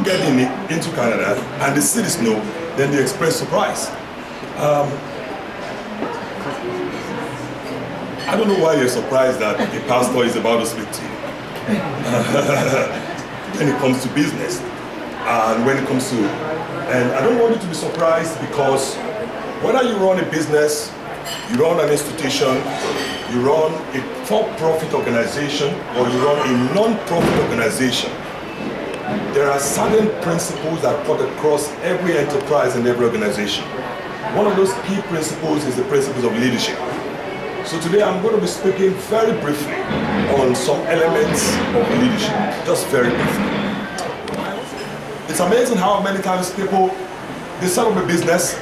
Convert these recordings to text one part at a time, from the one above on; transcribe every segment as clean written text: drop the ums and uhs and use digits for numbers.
get into Canada and they see the snow, then they express surprise. I don't know why you're surprised that a pastor is about to speak to you. When it comes to business, and when it comes to, and I don't want you to be surprised, because whether you run a business, you run an institution, you run a for-profit organization, or you run a non-profit organization, there are certain principles that cut across every enterprise and every organization. One of those key principles is the principles of leadership. So today I'm going to be speaking very briefly on some elements of leadership, just very briefly. It's amazing how many times people, they set up a business,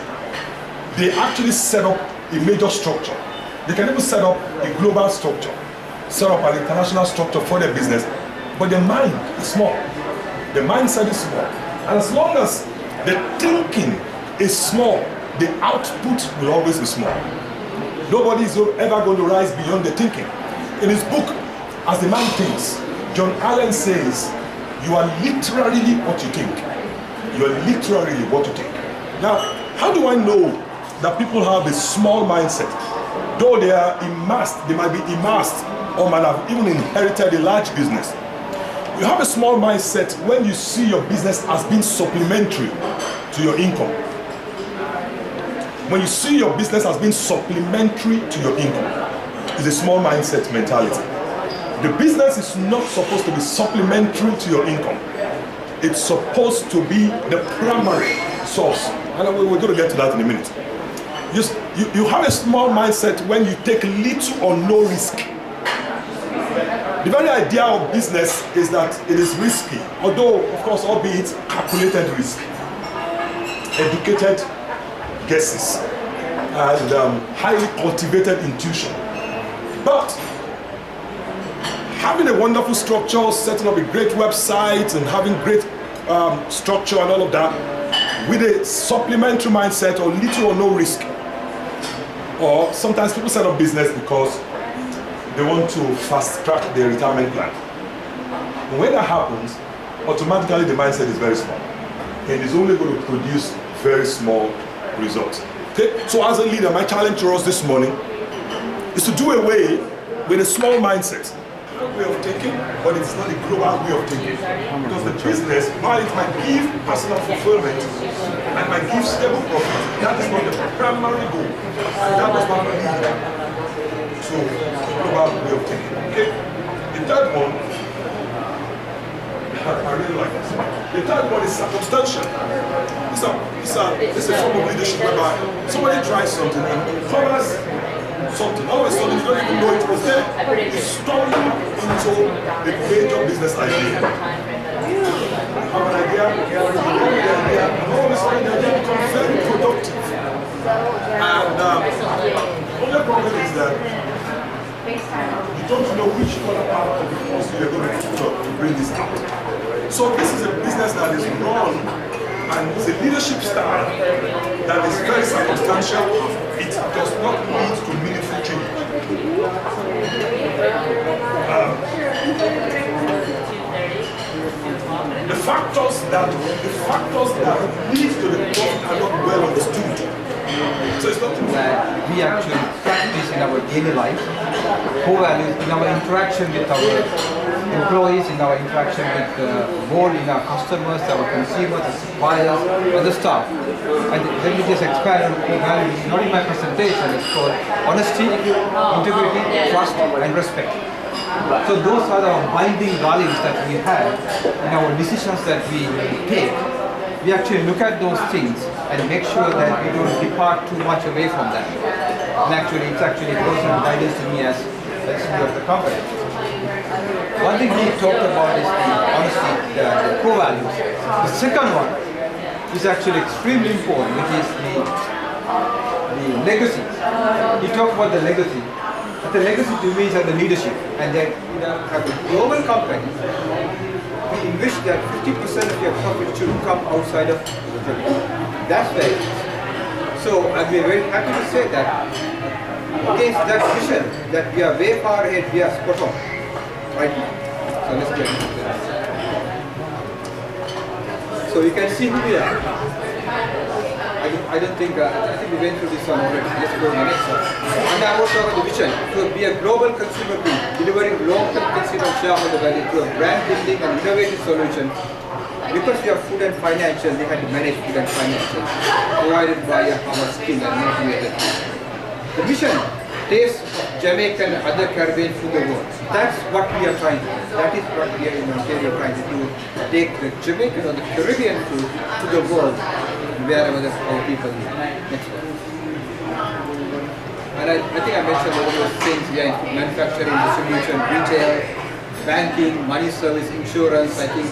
they actually set up a major structure. They can even set up a global structure, set up an international structure for their business, but their mind is small. The mindset is small. And as long as the thinking is small, the output will always be small. Nobody is ever going to rise beyond the thinking. In his book, As the Man Thinks, John Allen says, you are literally what you think. You are literally what you think. Now, how do I know that people have a small mindset? Though they are immersed, they might be immersed or might have even inherited a large business. You have a small mindset when you see your business as being supplementary to your income. When you see your business as being supplementary to your income, it's a small mindset mentality. The business is not supposed to be supplementary to your income. It's supposed to be the primary source. And we're going to get to that in a minute. You have a small mindset when you take little or no risk. The very idea of business is that it is risky, although, of course, albeit calculated risk, educated guesses, and highly cultivated intuition. But having a wonderful structure, setting up a great website and having great structure and all of that, with a supplementary mindset or little or no risk. Or sometimes people set up business because they want to fast track their retirement plan. And when that happens, automatically the mindset is very small. And it's only going to produce very small results. Okay? So as a leader, my challenge to us this morning is to do away with a small mindset. Way of thinking, but it's not a global way of thinking. Because the business, while it might give personal fulfillment and might give stable profit, that is not the primary goal. And that does not lead to a global way of thinking. Okay? The third one, I really like this. The third one is circumstantial. It's a form of leadership whereby somebody tries something and covers something. All of a sudden, you don't even know it was there. You stumble into the major business idea. You have an idea, and all of a sudden, the idea becomes very productive. And the only problem is that you don't know which other part of the course you're going to bring this out. So this is a business that is run, and it's a leadership style that is very circumstantial. It does not lead to meaningful change. The factors that lead to the profit are not well understood. So it's not that we actually practice in our daily life, core values in our interaction with our employees, in our interaction with the board, in our customers, our consumers, the suppliers, and the staff. And let me just expand on core values. Not in my presentation, it's called honesty, integrity, trust, and respect. So those are the binding values that we have in our decisions that we take. We actually look at those things and make sure that we don't depart too much away from that. And actually, it's actually personal guidance to me as the CEO of the company. One thing we talked about is the honesty, the core values. The second one is actually extremely important, which is the legacy. You talk about the legacy. But the legacy to me is the leadership. And that as a global company, we envision that 50% of your profit should come outside of Japan. That's right. So I'd be very happy to say that against that vision, that we are way far ahead, we are spot on right now. So let's get into this. So you can see who we are. I don't think, I think we went through this one already. Let's go to the next one. And I want to talk about the vision to be a global consumer group, delivering long-term consumer shareholder value through a brand building and innovative solution. Because we have food and financial, they had to manage food and financial, provided by our skill and not the other thing. The mission, taste of Jamaica and other Caribbean food the world. That's what we are trying to do. That is what we are in Ontario trying to do. Take the Jamaican or the Caribbean food to the world, wherever our people live. Next one. And I think I mentioned all those things here in manufacturing, distribution, retail, banking, money service, insurance. I think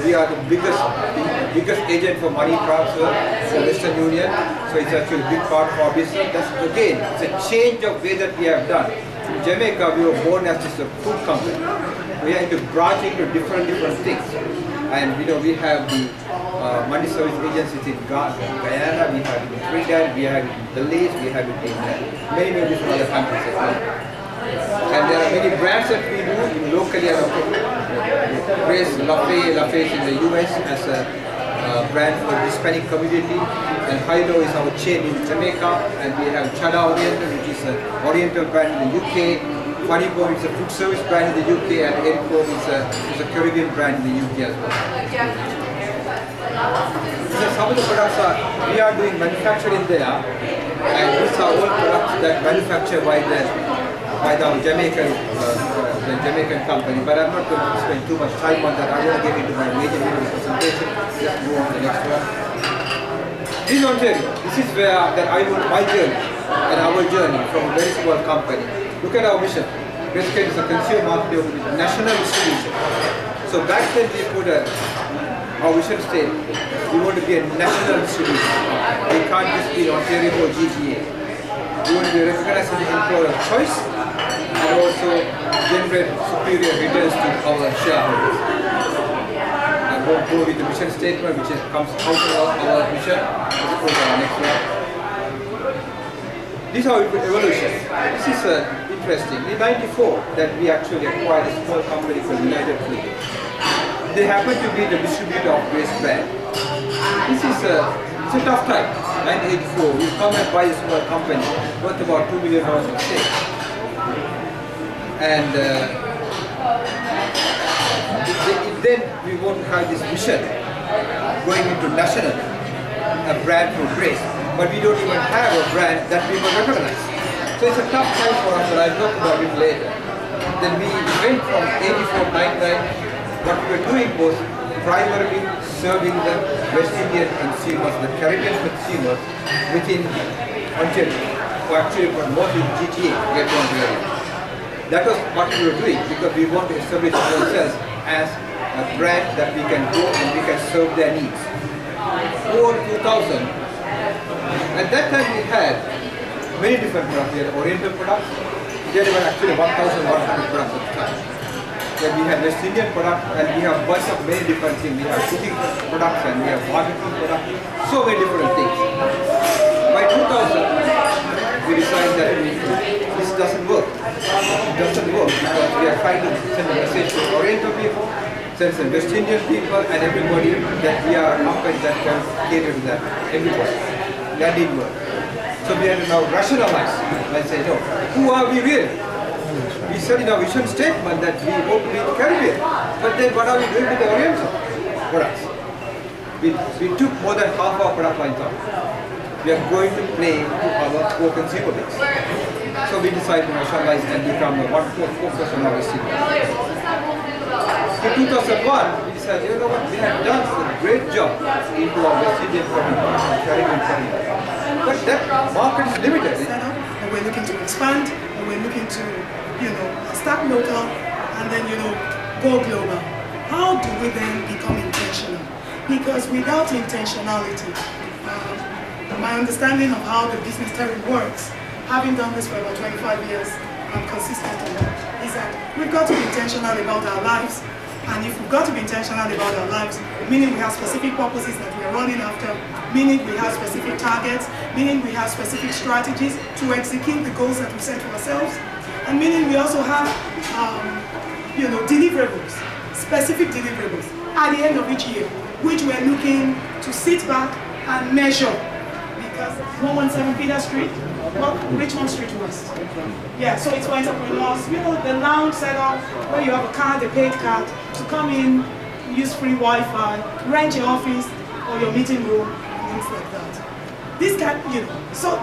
we are the biggest agent for money transfer for Western Union. So it's actually a big part of our business. That's again, it's a change of way that we have done. In Jamaica, we were born as just a food company. We are into branching to different things. And we have the money service agencies in Guyana, we have it in Trinidad, we have it in Belize, we have it in many different other countries as well. And there are many brands that we do locally. Grace Lafayette in the US as a brand for the Hispanic community, and Hilo is our chain in Jamaica, and we have Chada Oriental, which is an Oriental brand in the UK. Funny Bone is a food service brand in the UK, and Erico is a Caribbean brand in the UK as well. Some of the products we are doing manufacturing there, and these are all products that manufactured by the Jamaican company. But I'm not going to spend too much time on that. I want to get into my major presentation. Let's move on to the next one. This is Ontario. This is where my journey and our journey from a very small company. Look at our mission. Basically, it's a consumer market with national distribution. So back then we put our vision statement. We want to be a national distribution. We can't just be Ontario or GTA. We want to be recognized as the employer of choice and also generate superior returns to our shareholders. I won't go with the mission statement, which comes out of our mission. Let's go to our next one. This is our evolution. This is interesting. In '94, that we actually acquired a small company called United Food. They happen to be the distributor of Grace brand. This is it's a tough time. 1984, we come and buy a small company worth about $2 million of sales. And then we want to have this mission going into national, a brand for Grace. But we don't even have a brand that people recognize. So it's a tough time for us, and I'll talk about it later. Then we went from 84, 99, what we were doing was primarily serving the West Indian consumers, the Caribbean consumers within Ontario, or actually mostly GTA, get on the area. That was what we were doing because we want to establish ourselves as a brand that we can go and we can serve their needs. Over 2000, at that time we had many different products. We had Oriental products. There were actually 1,100 products at the time. Then we have West Indian products, and we have a bunch of many different things. We have cooking products and we have barbecue products, so many different things. By 2000, we decided that this doesn't work. It doesn't work because we are trying to send a message to Oriental people, send some West Indian people, and everybody that we are a company that can cater to that. Everybody. That didn't work. So we had to now rationalize and say, no, who are we really? We said in our vision statement that we hope to be the Caribbean, but then what are we doing with the Oriental products? We took more than half our product lines out. We are going to play to our core consumer base. So we decided to rationalize and become a focus on our city. In 2001, we decided, you know what, we have done a great job into our West Indian community, Caribbean community. But that market is limited. And we're looking to expand, and we're looking to, start local, and then, go global. How do we then become intentional? Because without intentionality, my understanding of how the business theory works, having done this for about 25 years and consistently, is that we've got to be intentional about our lives. And if we've got to be intentional about our lives, meaning we have specific purposes that we're running after, meaning we have specific targets, meaning we have specific strategies to execute the goals that we set for ourselves, and meaning we also have, deliverables, specific deliverables at the end of each year. which we're looking to sit back and measure. Because 117 Peter Street, well, Richmond Street West. Yeah, so it's for entrepreneurs. You know, the lounge setup where you have a card, a paid card, to come in, use free Wi-Fi, rent your office or your meeting room, things like that. This can, you know, so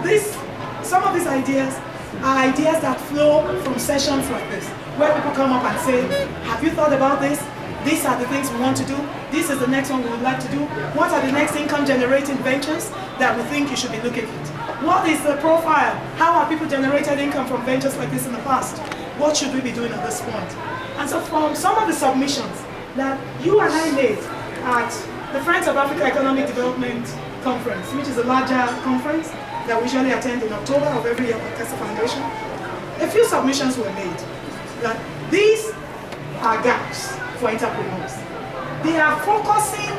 some of these ideas are ideas that flow from sessions like this, where people come up and say, have you thought about this? These are the things we want to do. This is the next one we would like to do. What are the next income generating ventures that we think you should be looking at? What is the profile? How have people generated income from ventures like this in the past? What should we be doing at this point? And so from some of the submissions that you and I made at the Friends of Africa Economic Development Conference, which is a larger conference that we usually attend in October of every year at Casa Foundation, a few submissions were made that these are gaps for entrepreneurs. They are focusing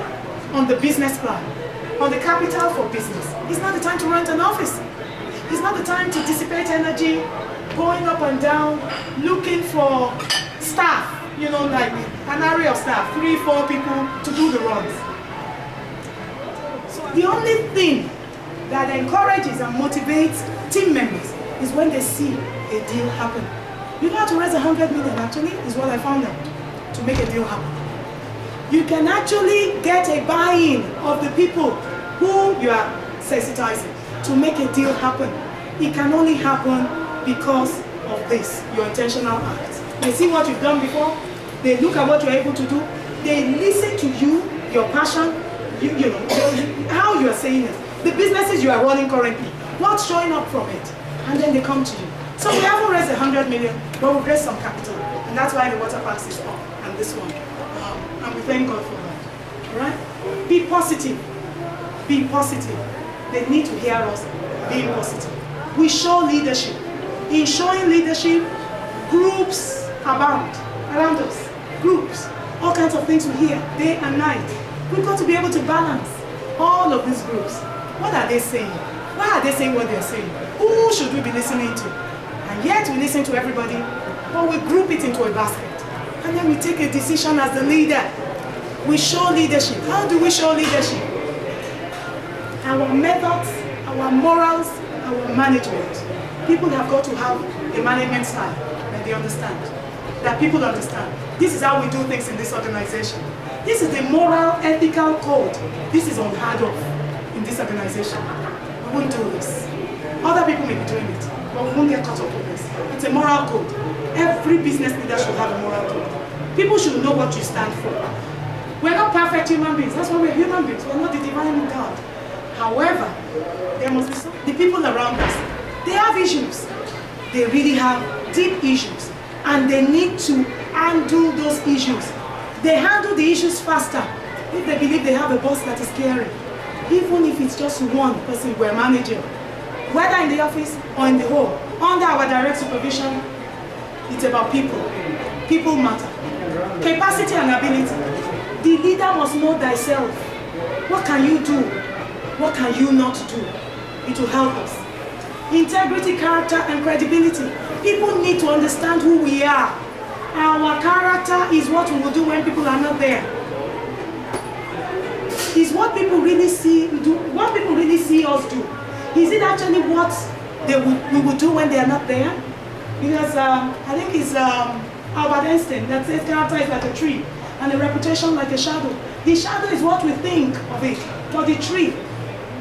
on the business plan, on the capital for business. It's not the time to rent an office. It's not the time to dissipate energy, going up and down, looking for staff, you know, like an array of staff, 3, 4 people to do the runs. So the only thing that encourages and motivates team members is when they see a deal happen. You know how to raise 100 million actually, is what I found out, to make a deal happen. You can actually get a buy-in of the people who you are sensitizing to make a deal happen. It can only happen because of this, your intentional act. They see what you've done before, they look at what you're able to do, they listen to you, your passion, you know, how you are saying it, the businesses you are running currently, what's showing up from it, and then they come to you. So we haven't raised 100 million, but we've raised some capital, and that's why the water parks is up, and this one. And we thank God for that. All right? Be positive. Be positive. They need to hear us being positive. We show leadership. In showing leadership, groups abound around us. Groups. All kinds of things we hear day and night. We've got to be able to balance all of these groups. What are they saying? Why are they saying what they're saying? Who should we be listening to? And yet we listen to everybody, but we group it into a basket. And then we take a decision as the leader. We show leadership. How do we show leadership? Our methods, our morals, our management. People have got to have a management style that they understand, that people understand. This is how we do things in this organization. This is the moral, ethical code. This is unheard of in this organization. We won't do this. Other people may be doing it, but we won't get caught up with this. It's a moral code. Every business leader should have a moral code. People should know what you stand for. We're not perfect human beings. That's why we're human beings. We're not the divine God. However, there must be the people around us. They have issues. They really have deep issues. And they need to handle those issues. They handle the issues faster if they believe they have a boss that is caring. Even if it's just one person we're managing. Whether in the office or in the home. Under our direct supervision, it's about people. People matter. Capacity and ability. The leader must know thyself. What can you do? What can you not do? It will help us. Integrity, character, and credibility. People need to understand who we are. Our character is what we will do when people are not there. Is what people really see what people really see us do. Is it actually what we would do when they are not there? Because I think it's Albert Einstein that says character is like a tree and a reputation like a shadow. The shadow is what we think of it, but the tree,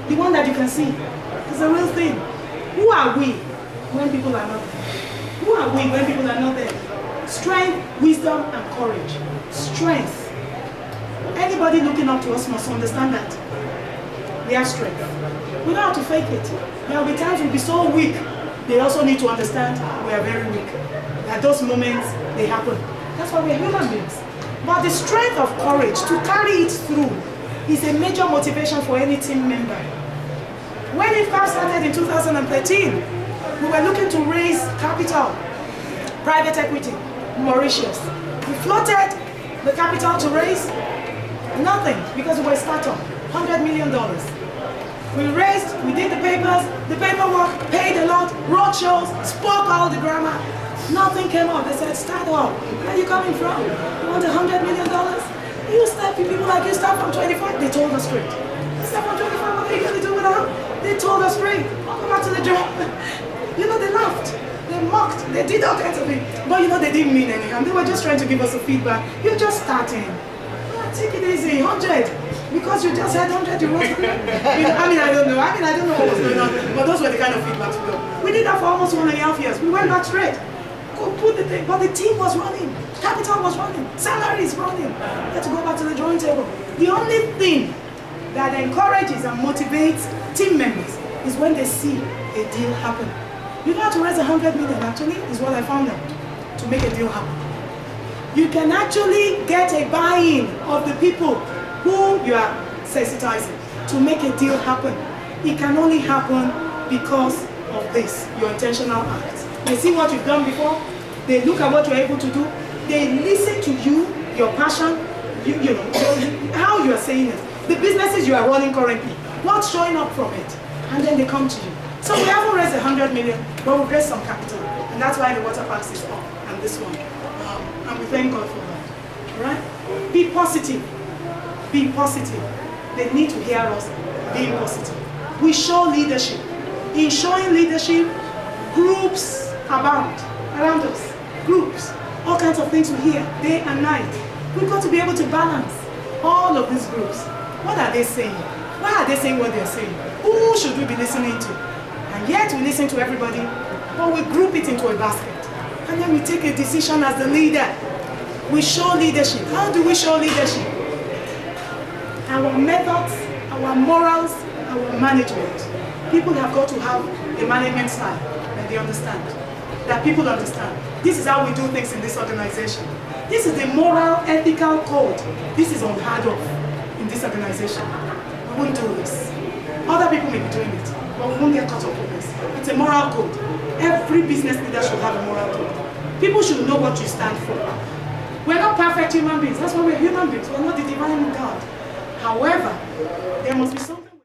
the one that you can see, is a real thing. Who are we when people are not there? Who are we when people are not there? Strength, wisdom, and courage. Strength. Anybody looking up to us must understand that we have strength. We don't have to fake it. There will be times we'll be so weak. They also need to understand we are very weak. At those moments, they happen. That's why we're human beings. But the strength of courage to carry it through is a major motivation for any team member. When IFCAP started in 2013, we were looking to raise capital, private equity, Mauritius. We floated the capital to raise nothing because we were a startup, $100 million. We raised, we did the papers, the paperwork, paid a lot, wrote shows, spoke all the grammar. Nothing came up. They said, start up. Where are you coming from? You want $100 million? You start, people like, you start from 25. They told us straight. You start from 25, what are you going to do with that? They told us straight. Go back to the job. You know, they laughed. They mocked. They did all kinds of things. But you know, they didn't mean anything. They were just trying to give us a feedback. You're just starting. Take it easy, 100. Because you just had 100, you want to do it. I mean, I don't know what was going on. But those were the kind of feedbacks we got. We did that for almost 1.5 years. We went back straight. Could put the thing, but the team was running. Capital was running. Salaries running. We had to go back to the drawing table. The only thing that encourages and motivates team members is when they see a deal happen. You don't have to raise 100 million, actually, is what I found out, to make a deal happen. You can actually get a buy-in of the people who you are sensitizing to make a deal happen. It can only happen because of this, your intentional acts. They see what you've done before, they look at what you're able to do, they listen to you, your passion, you know, how you are saying it, the businesses you are running currently, what's showing up from it, and then they come to you. So we haven't raised 100 million, but we've raised some capital, and that's why the water parks is up, and this one. And we thank God for that. Right? Be positive. Be positive. They need to hear us being positive. We show leadership. In showing leadership, groups abound around us. Groups. All kinds of things we hear day and night. We've got to be able to balance all of these groups. What are they saying? Why are they saying what they're saying? Who should we be listening to? And yet we listen to everybody, but we group it into a basket. And then we take a decision as the leader. We show leadership. How do we show leadership? Our methods, our morals, our management. People have got to have a management style that they understand, that people understand. This is how we do things in this organization. This is the moral, ethical code. This is unheard of in this organization. We won't do this. Other people may be doing it, but we won't get caught up with this. It's a moral code. Every business leader should have a moral code. People should know what you stand for. We're not perfect human beings. That's why we're human beings. We're not the divine God. However, there must be something.